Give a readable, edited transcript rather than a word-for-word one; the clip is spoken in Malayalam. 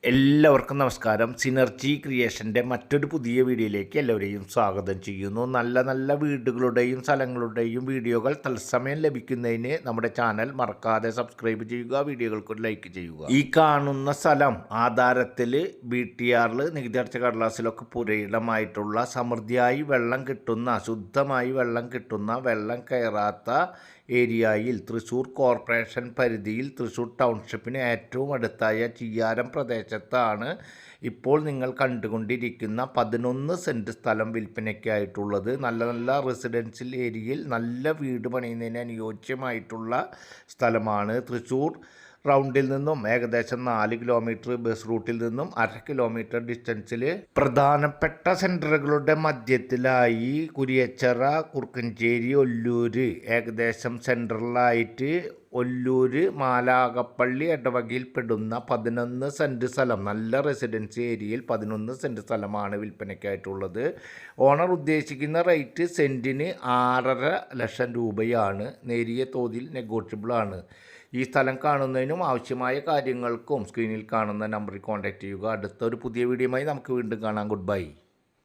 എല്ലാവർക്കും നമസ്കാരം. സിനർജി ക്രിയേഷൻ്റെ മറ്റൊരു പുതിയ വീഡിയോയിലേക്ക് എല്ലാവരെയും സ്വാഗതം ചെയ്യുന്നു. നല്ല നല്ല വീടുകളുടെയും സ്ഥലങ്ങളുടെയും വീഡിയോകൾ തത്സമയം ലഭിക്കുന്നതിന് നമ്മുടെ ചാനൽ മറക്കാതെ സബ്സ്ക്രൈബ് ചെയ്യുക, വീഡിയോകൾക്ക് ലൈക്ക് ചെയ്യുക. ഈ കാണുന്ന സ്ഥലം ആധാരത്തിൽ BTR നികുതി അടച്ച കടലാസിലൊക്കെ പുരയിടമായിട്ടുള്ള സമൃദ്ധിയായി വെള്ളം കിട്ടുന്ന, ശുദ്ധമായി വെള്ളം കിട്ടുന്ന, വെള്ളം കയറാത്ത ഏരിയയിൽ തൃശ്ശൂർ കോർപ്പറേഷൻ പരിധിയിൽ തൃശ്ശൂർ ടൗൺഷിപ്പിന് ഏറ്റവും അടുത്തായ ചിയ്യാരം പ്രദേശത്താണ് ഇപ്പോൾ നിങ്ങൾ കണ്ടുകൊണ്ടിരിക്കുന്ന 11 സെൻറ്റ് സ്ഥലം വിൽപ്പനയ്ക്കായിട്ടുള്ളത്. നല്ല നല്ല റെസിഡൻഷ്യൽ ഏരിയയിൽ നല്ല വീട് പണിയുന്നതിന് അനുയോജ്യമായിട്ടുള്ള സ്ഥലമാണ്. തൃശ്ശൂർ റൗണ്ടിൽ നിന്നും ഏകദേശം 4 കിലോമീറ്റർ, ബസ് റൂട്ടിൽ നിന്നും 1/2 കിലോമീറ്റർ ഡിസ്റ്റൻസിൽ പ്രധാനപ്പെട്ട സെൻറ്ററുകളുടെ മധ്യത്തിലായി കുരിയച്ചിറ, കുറുക്കഞ്ചേരി, ഒല്ലൂർ ഏകദേശം സെൻട്രലായിട്ട് ഒല്ലൂർ, മാലാകപ്പള്ളി ഇടവകയിൽപ്പെടുന്ന 11 സെൻറ്റ് സ്ഥലം, നല്ല റെസിഡൻസി ഏരിയയിൽ 11 സെൻറ്റ് സ്ഥലമാണ് വിൽപ്പനയ്ക്കായിട്ടുള്ളത്. ഓണർ ഉദ്ദേശിക്കുന്ന റേറ്റ് സെൻറ്റിന് 6.5 ലക്ഷം രൂപയാണ്. നേരിയ തോതിൽ നെഗോഷ്യബിളാണ്. ഈ സ്ഥലം കാണുന്നതിനും ആവശ്യമായ കാര്യങ്ങൾക്കും സ്ക്രീനിൽ കാണുന്ന നമ്പറിൽ കോൺടാക്റ്റ് ചെയ്യുക. അടുത്തൊരു പുതിയ വീഡിയോയുമായി നമുക്ക് വീണ്ടും കാണാം. Good bye.